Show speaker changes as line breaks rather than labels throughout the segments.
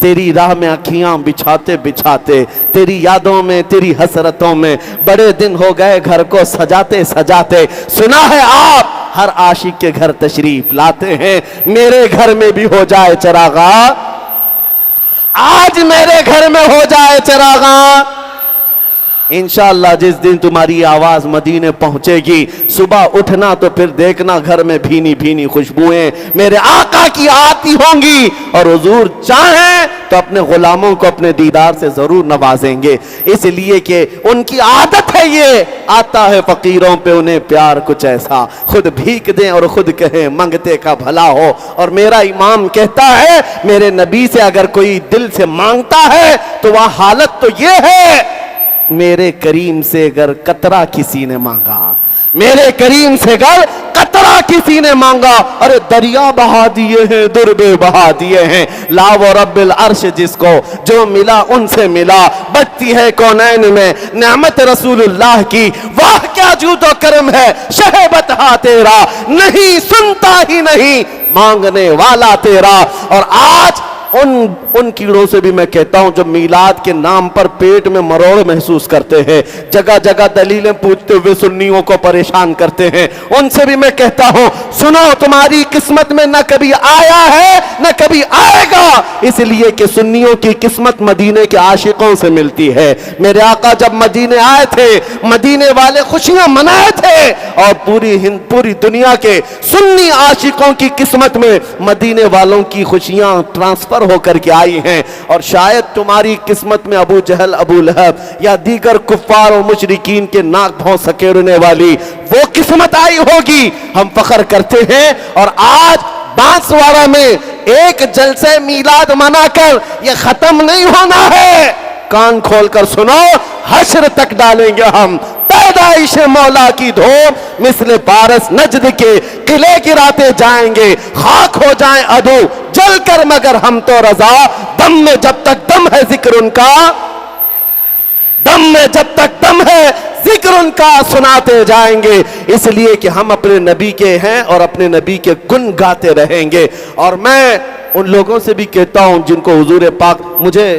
تیری راہ میں اکھیاں بچھاتے بچھاتے، تیری یادوں میں تیری حسرتوں میں بڑے دن ہو گئے گھر کو سجاتے سجاتے، سنا ہے آپ ہر عاشق کے گھر تشریف لاتے ہیں، میرے گھر میں بھی ہو جائے چراغاں، آج میرے گھر میں ہو جائے چراغاں۔ انشاءاللہ جس دن تمہاری آواز مدینے پہنچے گی، صبح اٹھنا تو پھر دیکھنا گھر میں بھینی بھینی خوشبوئیں میرے آقا کی آتی ہوں گی، اور حضور چاہیں تو اپنے غلاموں کو اپنے دیدار سے ضرور نوازیں گے، اس لیے کہ ان کی عادت ہے، یہ آتا ہے فقیروں پہ انہیں پیار کچھ ایسا، خود بھیک دیں اور خود کہیں منگتے کا بھلا ہو۔ اور میرا امام کہتا ہے میرے نبی سے اگر کوئی دل سے مانگتا ہے تو وہ حالت تو یہ ہے، میرے کریم سے اگر قطرہ کسی نے مانگا، میرے کریم سے اگر قطرہ کسی نے مانگا، ارے دریا بہا دیے ہیں دربے بہا دیے ہیں، لا و رب العرش جس کو جو ملا ان سے ملا، بچتی ہے کونین میں نعمت رسول اللہ کی، واہ کیا جود و کرم ہے شہبت ہا تیرا، نہیں سنتا ہی نہیں مانگنے والا تیرا۔ اور آج ان کیڑوں سے بھی میں کہتا ہوں جو میلاد کے نام پر پیٹ میں مروڑ محسوس کرتے ہیں، جگہ جگہ دلیلیں پوچھتے ہوئے سنیوں کو پریشان کرتے ہیں، ان سے بھی میں کہتا ہوں سنو، تمہاری قسمت میں نہ کبھی آیا ہے نہ کبھی آئے گا، اس لیے کہ سنیوں کی قسمت مدینے کے عاشقوں سے ملتی ہے۔ میرے آقا جب مدینے آئے تھے، مدینے والے خوشیاں منائے تھے، اور پوری دنیا کے سنی عاشقوں کی قسمت میں مدینے والوں کی خوشیاں ٹرانسفر ہو کر کے آئی ہیں، اور شاید تمہاری قسمت میں ابو جہل، ابو لہب یا دیگر کفار و مشرکین کے ناک بھون سکیڑنے والی وہ قسمت آئی ہوگی۔ ہم فخر کرتے ہیں، اور آج بانسوارہ میں ایک جلسہ میلاد منا کر یہ ختم نہیں ہونا ہے، کان کھول کر سنو، حشر تک ڈالیں گے ہم پیدائش مولا کی دھوم، مثل پارس نجد کے قلعے گراتے جائیں گے، خاک ہو جائیں عدو جل کر مگر ہم تو رضا، دم میں جب تک دم ہے ذکر ان کا، دم میں جب تک دم ہے ذکر ان کا سناتے جائیں گے، اس لیے کہ ہم اپنے نبی کے ہیں اور اپنے نبی کے گن گاتے رہیں گے۔ اور میں ان لوگوں سے بھی کہتا ہوں جن کو حضور پاک، مجھے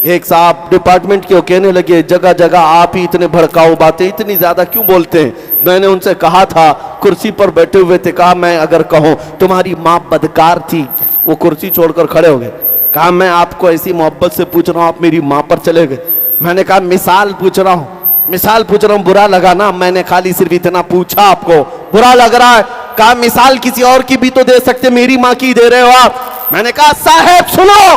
ایک صاحب ڈپارٹمنٹ کے کہنے لگے جگہ جگہ آپ ہی اتنے بھڑکاؤ باتیں اتنی زیادہ کیوں بولتے ہیں؟ میں نے ان سے کہا تھا، کرسی پر بیٹھے ہوئے تھے، کہا میں اگر کہوں تمہاری ماں بدکار تھی، وہ کرسی چھوڑ کر کھڑے ہو گئے، کہا میں آپ کو ایسی محبت سے پوچھ رہا ہوں آپ میری ماں پر چلے گئے۔ میں نے کہا مثال پوچھ رہا ہوں، برا لگا نا؟ میں نے خالی صرف اتنا پوچھا، آپ کو برا لگ رہا ہے؟ کہا مثال کسی اور کی بھی تو دے سکتے، میری ماں کی دے رہے ہو آپ؟ میں نے کہا صاحب سنو،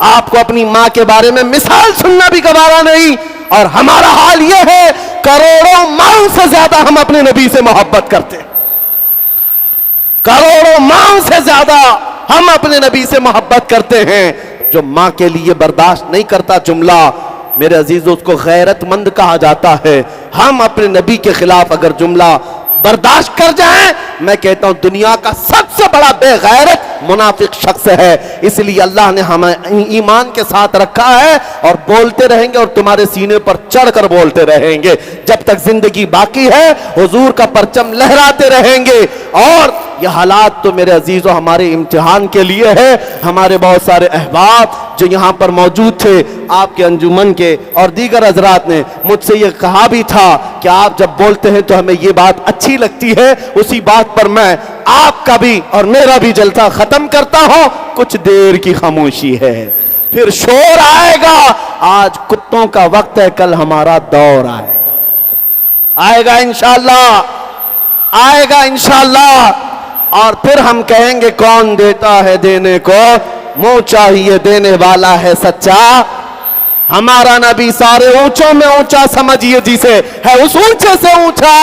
آپ کو اپنی ماں کے بارے میں مثال سننا بھی گوارا نہیں، اور ہمارا حال یہ ہے کروڑوں ماں سے زیادہ ہم اپنے نبی سے محبت کرتے ہیں، کروڑوں ماں سے زیادہ ہم اپنے نبی سے محبت کرتے ہیں۔ جو ماں کے لیے برداشت نہیں کرتا جملہ، میرے عزیزو اس کو غیرت مند کہا جاتا ہے۔ ہم اپنے نبی کے خلاف اگر جملہ برداشت کر جائیں، میں کہتا ہوں دنیا کا سب سے بڑا بے غیرت منافق شخص ہے، اس لیے اللہ نے ہمیں ایمان کے ساتھ رکھا ہے، اور بولتے رہیں گے اور تمہارے سینے پر چڑھ کر بولتے رہیں گے جب تک زندگی باقی ہے، حضور کا پرچم لہراتے رہیں گے۔ اور یہ حالات تو میرے عزیزو ہمارے امتحان کے لیے ہے۔ ہمارے بہت سارے احباب جو یہاں پر موجود تھے، آپ کے انجمن کے اور دیگر حضرات نے مجھ سے یہ کہا بھی تھا کہ آپ جب بولتے ہیں تو ہمیں یہ بات اچھی لگتی ہے، اسی بات پر میں آپ کا بھی اور میرا بھی جلسہ ختم کرتا ہوں۔ کچھ دیر کی خاموشی ہے، پھر شور آئے گا۔ آج کتوں کا وقت ہے، کل ہمارا دور آئے گا انشاءاللہ، آئے گا انشاءاللہ، اور پھر ہم کہیں گے کون دیتا ہے دینے کو، منہ چاہیے دینے والا ہے سچا، ہمارا نبی سارے اونچوں میں اونچا سمجھیے جسے ہے اس اونچے سے اونچا،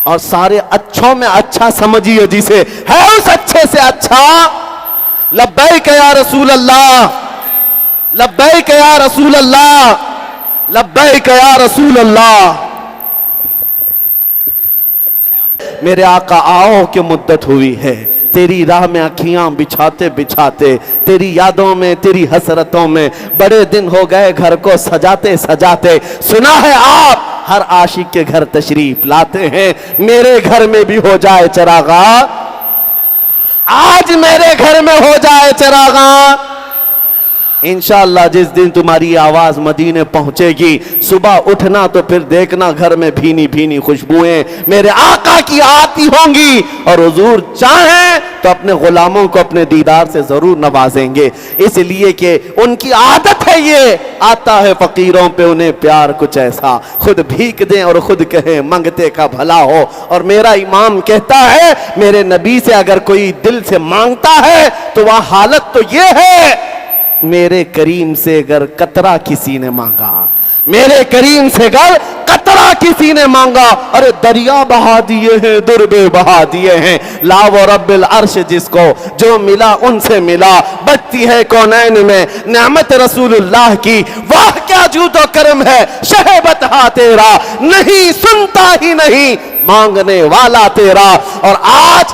اور سارے اچھوں میں اچھا سمجھیے جسے ہے اس اچھے سے اچھا۔ لبیک یا رسول اللہ، لبیک یا رسول اللہ، لبیک یا رسول اللہ۔ میرے آقا آؤ کہ مدت ہوئی ہے تیری راہ میں اکھیاں بچھاتے بچھاتے، تیری یادوں میں تیری حسرتوں میں بڑے دن ہو گئے گھر کو سجاتے سجاتے، سنا ہے آپ ہر عاشق کے گھر تشریف لاتے ہیں، میرے گھر میں بھی ہو جائے چراغاں، آج میرے گھر میں ہو جائے چراغاں، انشاءاللہ جس دن تمہاری آواز مدینے پہنچے گی، صبح اٹھنا تو پھر دیکھنا گھر میں بھینی بھینی خوشبوئیں میرے آقا کی آتی ہوں گی، اور حضور چاہیں تو اپنے غلاموں کو اپنے دیدار سے ضرور نوازیں گے، اس لیے کہ ان کی عادت ہے، یہ آتا ہے فقیروں پہ انہیں پیار کچھ ایسا، خود بھیک دیں اور خود کہیں منگتے کا بھلا ہو۔ اور میرا امام کہتا ہے میرے نبی سے اگر کوئی دل سے مانگتا ہے تو وہ حالت تو یہ ہے، میرے کریم سے اگر قطرہ کسی نے مانگا، میرے کریم سے اگر قطرہ کسی نے مانگا، ارے دریا بہا دیے ہیں، دربے بہا دیے ہیں، لا و رب العرش جس کو جو ملا ان سے ملا، بچتی ہے کونین میں نعمت رسول اللہ کی، واہ کیا جود و کرم ہے شہبت ہا تیرا، نہیں سنتا ہی نہیں مانگنے والا تیرا۔ اور آج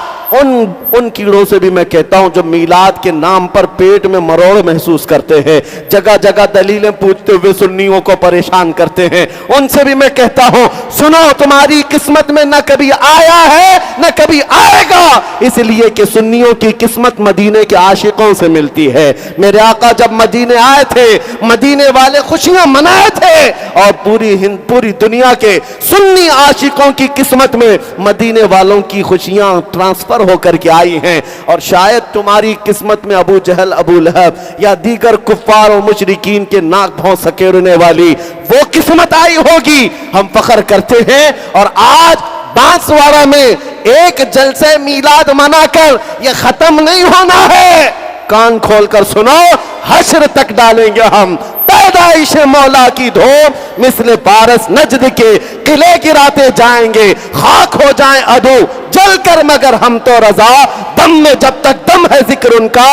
ان کیڑوں سے بھی میں کہتا ہوں جو میلاد کے نام پر پیٹ میں مروڑ محسوس کرتے ہیں، جگہ جگہ دلیلیں پوچھتے ہوئے سنیوں کو پریشان کرتے ہیں، ان سے بھی میں کہتا ہوں سنو، تمہاری قسمت میں نہ کبھی آیا ہے نہ کبھی آئے گا، اس لیے کہ سنیوں کی قسمت مدینے کے عاشقوں سے ملتی ہے۔ میرے آقا جب مدینے آئے تھے، مدینے والے خوشیاں منائے تھے، اور پوری دنیا کے سنی عاشقوں کی قسمت میں مدینے والوں کی خوشیاں ٹرانسفر ہو کر کے آئی ہیں، اور شاید تمہاری قسمت میں ابو جہل، ابو لہب یا دیگر کفار و مشرکین کے ناک بھون سکیڑنے والی وہ قسمت آئی ہوگی۔ ہم فخر کرتے ہیں، اور آج بانسوارہ میں ایک جلسہ میلاد منا کر یہ ختم نہیں ہونا ہے، کان کھول کر سنو، حشر تک ڈالیں گے ہم پیدائش مولا کی دھوم، مثل پارس نجد کے قلعے گراتے جائیں گے، خاک ہو جائیں عدو جل کر مگر ہم تو رضا، دم میں جب تک دم ہے ذکر ان کا،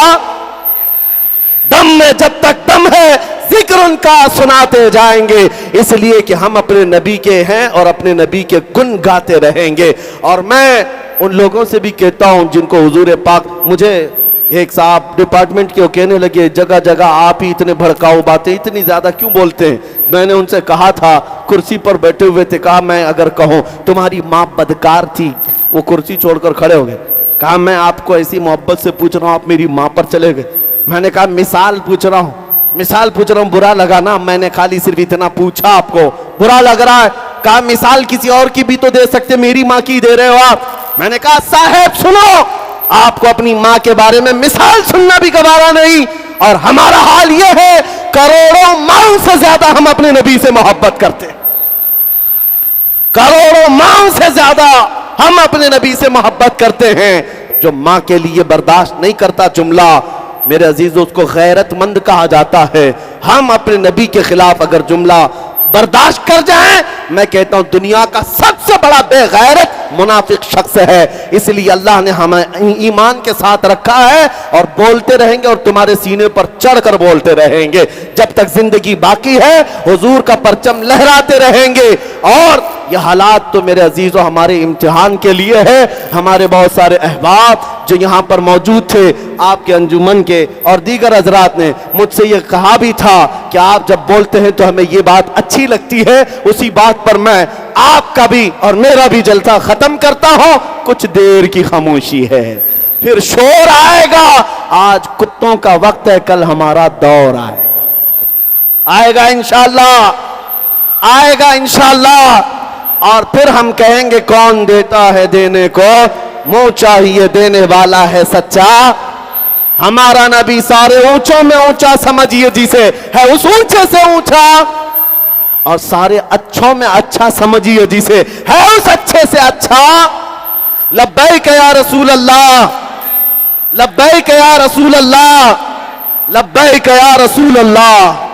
دم میں جب تک دم ہے ذکر ان کا سناتے جائیں گے، اس لیے کہ ہم اپنے نبی کے ہیں اور اپنے نبی کے گن گاتے رہیں گے۔ اور میں ان لوگوں سے بھی کہتا ہوں جن کو حضور پاک، مجھے ایک صاحب ڈپارٹمنٹ کے وہ کہنے لگے جگہ جگہ آپ ہی اتنے بھڑکاؤ باتیں اتنی زیادہ کیوں بولتے ہیں؟ میں نے ان سے کہا تھا، کرسی پر بیٹھے ہوئے تھے، کہا میں اگر کہوں تمہاری ماں بدکار تھی، وہ کرسی چھوڑ کر کھڑے ہو گئے، کہا میں آپ کو ایسی محبت سے پوچھ رہا ہوں آپ میری ماں پر چلے گئے، میں نے کہا مثال پوچھ رہا ہوں، برا لگا نا؟ میں نے خالی صرف اتنا پوچھا، آپ کو برا لگ رہا ہے؟ کہا مثال کسی اور کی بھی تو دے سکتے، میری ماں کی دے رہے ہو آپ؟ میں نے کہا صاحب سنو، آپ کو اپنی ماں کے بارے میں مثال سننا بھی گوارا نہیں، اور ہمارا حال یہ ہے کروڑوں ماں سے زیادہ ہم اپنے نبی سے محبت کرتے ہیں، کروڑوں ماں سے زیادہ ہم اپنے نبی سے محبت کرتے ہیں۔ جو ماں کے لیے برداشت نہیں کرتا جملہ، میرے عزیزوں اس کو غیرت مند کہا جاتا ہے۔ ہم اپنے نبی کے خلاف اگر جملہ برداشت کر جائیں، میں کہتا ہوں دنیا کا سب سے بڑا بے غیرت منافق شخص ہے۔ اس لیے اللہ نے ہمیں ایمان کے ساتھ رکھا ہے، اور بولتے رہیں گے اور تمہارے سینے پر چڑھ کر بولتے رہیں گے جب تک زندگی باقی ہے، حضور کا پرچم لہراتے رہیں گے۔ اور یہ حالات تو میرے عزیزوں ہمارے امتحان کے لیے ہے۔ ہمارے بہت سارے احباب جو یہاں پر موجود تھے، آپ کے انجمن کے اور دیگر حضرات نے مجھ سے یہ کہا بھی تھا کہ آپ جب بولتے ہیں تو ہمیں یہ بات اچھی لگتی ہے، اسی بات پر میں آپ کا بھی اور میرا بھی جلسہ ختم کرتا ہوں۔ کچھ دیر کی خاموشی ہے، پھر شور آئے گا۔ آج کتوں کا وقت ہے، کل ہمارا دور آئے گا انشاءاللہ، آئے گا انشاءاللہ، اور پھر ہم کہیں گے کون دیتا ہے دینے کو، منہ چاہیے دینے والا ہے سچا، ہمارا نبی سارے اونچوں میں اونچا سمجھیے جسے ہے اس اونچے سے اونچا، اور سارے اچھوں میں اچھا سمجھیے جسے ہے اس اچھے سے اچھا۔ لبیک یا رسول اللہ، لبیک یا رسول اللہ، لبیک یا رسول اللہ۔